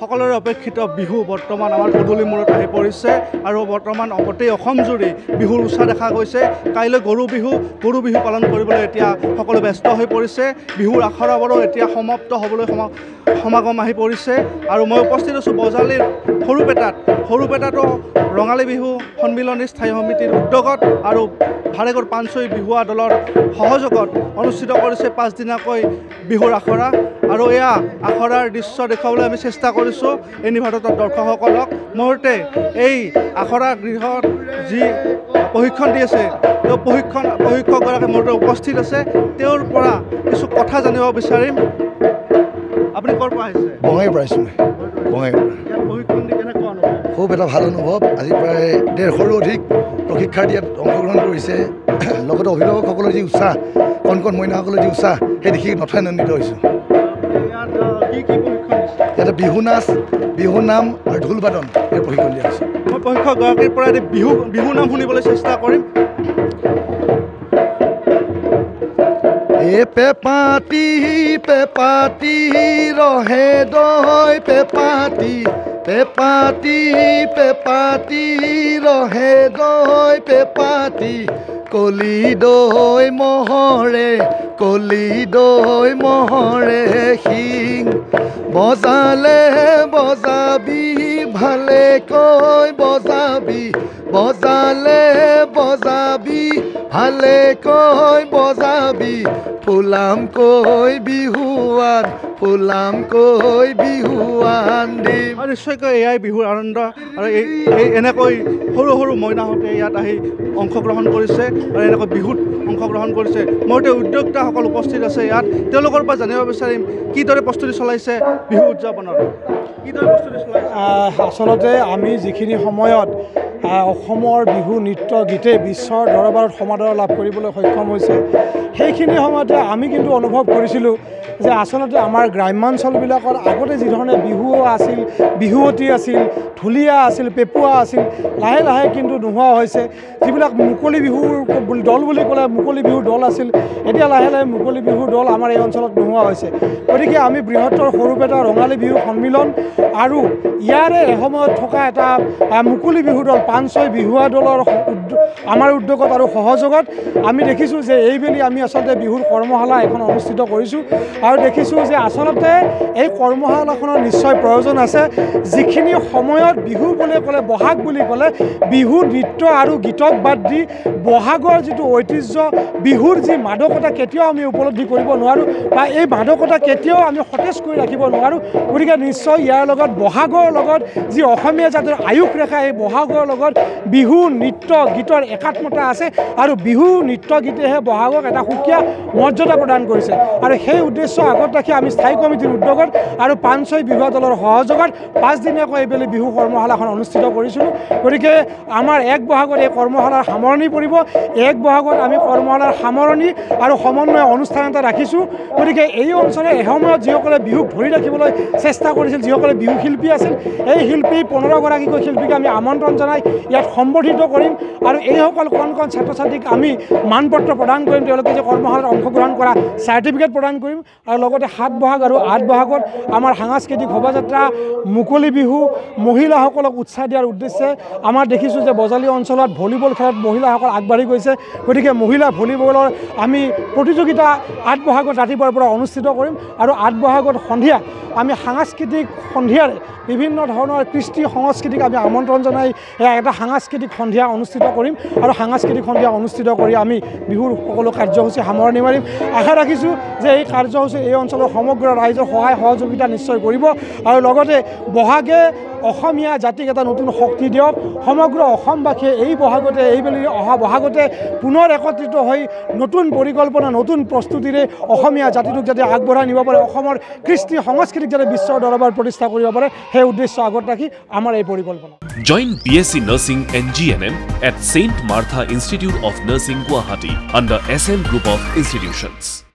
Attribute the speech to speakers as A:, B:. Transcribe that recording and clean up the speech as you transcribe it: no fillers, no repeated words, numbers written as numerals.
A: সকলোৰে অপেক্ষিত বিহু বৰ্তমান আমাৰ পদূলি মূৰত আহি পৰিছে আৰু বৰ্তমান গোটেই অসম জুৰি বিহুৰ উৎসাহ দেখা গৈছে। কাইলৈ গৰু বিহু পালন কৰিবলৈ এতিয়া সকলো ব্যস্ত হৈ পৰিছে। বিহুৰ আখৰাবোৰো এতিয়া সমাপ্ত হ'বলৈ সমাগম আহি পৰিছে আৰু মই উপস্থিত আছোঁ বজালীৰ সৰুপেটাতো ৰঙালী বিহু সন্মিলনী স্থায়ী সমিতিৰ উদ্যোগত আৰু ভাৰেগড় পানচৈ বিহুৱা দলৰ সহযোগত অনুষ্ঠিত কৰিছে 5 দিনীয়াকৈ বিহুৰ আখৰা আৰু এয়া আখৰাৰ দৃশ্য দেখুৱাবলৈ আমি চেষ্টা কৰিছোঁ এনি ভাৰতৰ দৰ্শকসকলক। মুহূৰ্তে এই আখৰা গৃহত যি প্ৰশিক্ষণ দি আছে তেওঁ প্ৰশিক্ষকগৰাকী মুহূৰ্তে উপস্থিত আছে। তেওঁৰ পৰা কিছু কথা জানিব বিচাৰিম। আপুনি ক'ৰ পৰা আহিছে?
B: বঙাইৰ পৰা আহিছোঁ। বঙাইৰ
A: প্ৰশিক্ষণ দি কেনেকুৱা অনুভৱ?
B: খুব এটা ভাল অনুভৱ। আজি প্ৰায় 150ৰো অধিক প্ৰশিক্ষাৰ্থী ইয়াত অংশগ্ৰহণ কৰিছে। লগতে অভিভাৱকসকলৰ যি উৎসাহ, কণ মইনাসকলৰ যি উৎসাহ সেই দেখি নথৈ আনন্দিত হৈছোঁ। ইয়াতে বিহু নাম আৰু ঢোল বাদন এই প্ৰশিক্ষণ দিয়া হৈছে।
A: মই প্ৰশিক্ষকগৰাকীৰ পৰা বিহু নাম শুনিবলৈ চেষ্টা কৰিম।
B: পেপাতি ৰহে দৈ পেপাতি ৰহে দৈ পেপাতি কলি দৈ মহৰে শিং বজালে বজাবি ভালে কৈ বজাবি ভালে কৈ বজাবি ফুলাম কৈ বিহুৱান দিম।
A: নিশ্চয়কৈ এয়াই বিহুৰ আনন্দ আৰু এই এনেকৈ সৰু মইনাহঁতে ইয়াত আহি অংশগ্ৰহণ কৰিছে আৰু এনেকৈ বিহুত অংশগ্ৰহণ কৰিছে। মুহূৰ্তে উদ্যোক্তাসকল উপস্থিত আছে ইয়াত। তেওঁলোকৰ পৰা জানিব বিচাৰিম কিদৰে প্ৰস্তুতি চলাইছে বিহু উদযাপনৰ।
C: আচলতে আমি যিখিনি সময়ত অসমৰ বিহু নৃত্য গীতে বিশ্বৰ দৰবাৰত সমাদৰ লাভ কৰিবলৈ সক্ষম হৈছে, সেইখিনি সময়তে আমি কিন্তু অনুভৱ কৰিছিলোঁ যে আচলতে আমাৰ গ্ৰাম্যাঞ্চলবিলাকত আগতে যিধৰণে বিহু আছিল, বিহুৱতী আছিল, ঢুলীয়া আছিল, পেপুৱা আছিল, লাহে লাহে কিন্তু নোহোৱা হৈছে। যিবিলাক মুকলি বিহুৰ দল বুলি ক'লে মুকলি বিহুৰ দল আছিল, এতিয়া লাহে লাহে মুকলি বিহুৰ দল আমাৰ এই অঞ্চলত নোহোৱা হৈছে। গতিকে আমি বৃহত্তৰ সৰুপেটা ৰঙালী বিহু সন্মিলন আৰু ইয়াৰে এসময়ত থকা এটা মুকলি বিহু দল পানচৈ বিহুৱা দলৰ আমাৰ উদ্যোগত আৰু সহযোগত আমি দেখিছোঁ যে এইবেলি আমি আচলতে বিহুৰ কৰ্মশালা এখন অনুষ্ঠিত কৰিছোঁ আৰু দেখিছোঁ যে আচলতে এই কৰ্মশালাখনৰ নিশ্চয় প্ৰয়োজন আছে। যিখিনি সময়ত বিহু বুলি ক'লে, বহাগ বুলি ক'লে বিহু নৃত্য আৰু গীতক বাদ দি বহাগৰ যিটো ঐতিহ্য, বিহুৰ যি মাদকতা কেতিয়াও আমি উপলব্ধি কৰিব নোৱাৰোঁ বা এই মাদকতা কেতিয়াও আমি সতেজ কৰি ৰাখিব নোৱাৰোঁ। গতিকে নিশ্চয় ইয়াৰ লগত বহাগৰ লগত যি অসমীয়া জাতিৰ আয়ুস ৰেখা, এই বহাগৰ লগত বিহু নৃত্য গীতৰ একাত্মতা আছে আৰু বিহু নৃত্য গীতেহে বহাগক এটা সুকীয়া মৰ্যাদা প্ৰদান কৰিছে। আৰু সেই উদ্দেশ্য আগত ৰাখি আমি স্থায়ী কমিটিৰ উদ্যোগত আৰু পানচৈ বিহুৱা দলৰ সহযোগত 5 দিনীয়াকৈ এইবেলি বিহু কৰ্মশালাখন অনুষ্ঠিত কৰিছিলোঁ। গতিকে আমাৰ 1 বহাগত এই কৰ্মশালাৰ সামৰণি পৰিব। 1 বহাগত আমি কৰ্মশালাৰ সামৰণি আৰু সমন্বয় অনুষ্ঠান এটা ৰাখিছোঁ। গতিকে এই অঞ্চলৰ এসময়ত যিসকলে বিহুক ধৰি ৰাখিবলৈ চেষ্টা কৰিছিল, যিসকলে বিহু শিল্পী আছিল, এই শিল্পী 15গৰাকীকৈ শিল্পীক আমি আমন্ত্ৰণ জনাই ইয়াত সম্বৰ্ধিত কৰিম আৰু এইসকল কণ ছাত্ৰ ছাত্ৰীক আমি মানপত্ৰ প্ৰদান কৰিম। তেওঁলোকে যে কৰ্মশালাত অংশগ্ৰহণ কৰা চাৰ্টিফিকেট প্ৰদান কৰিম আৰু লগতে 7 বহাগ আৰু 8 বহাগত আমাৰ সাংস্কৃতিক শোভাযাত্ৰা, মুকলি বিহু, মহিলাসকলক উৎসাহ দিয়াৰ উদ্দেশ্যে আমাৰ দেখিছোঁ যে বজালী অঞ্চলত ভলীবল খেলত মহিলাসকল আগবাঢ়ি গৈছে। গতিকে মহিলা ভলীবলৰ আমি প্ৰতিযোগিতা 8 বহাগত ৰাতিপুৱাৰ পৰা অনুষ্ঠিত কৰিম আৰু 8 বহাগত সন্ধিয়া আমি সাংস্কৃতিক সন্ধিয়াৰে বিভিন্ন ধৰণৰ কৃষ্টি সংস্কৃতিক আমি আমন্ত্ৰণ জনাই এটা সাংস্কৃতিক সন্ধিয়া অনুষ্ঠিত কৰিম আৰু সাংস্কৃতিক সন্ধিয়া অনুষ্ঠিত কৰি আমি বিহুৰ সকলো কাৰ্যসূচী সামৰণি মাৰিম। আশা ৰাখিছোঁ যে এই কাৰ্যসূচী এই অঞ্চলৰ সমগ্ৰ ৰাইজৰ সহায় সহযোগিতা নিশ্চয় কৰিব আৰু লগতে বহাগে অসমীয়া জাতিক এটা নতুন শক্তি দিয়ক। সমগ্ৰ অসমবাসীয়ে এই বহাগতে এইবেলি অহা বহাগতে পুনৰ একত্ৰিত হৈ নতুন পৰিকল্পনা, নতুন প্ৰস্তুতিৰে অসমীয়া জাতিটোক যাতে আগবঢ়াই নিব পাৰে, অসমৰ কৃষ্টি সংস্কৃতিক যাতে বিশ্বৰ দৰবাৰত প্ৰতিষ্ঠা কৰিব পাৰে, সেই উদ্দেশ্য আগত ৰাখি আমাৰ এই পৰিকল্পনা।
D: Join BSc Nursing and GNM at St. Martha Institute of Nursing, Guwahati under SM Group of Institutions.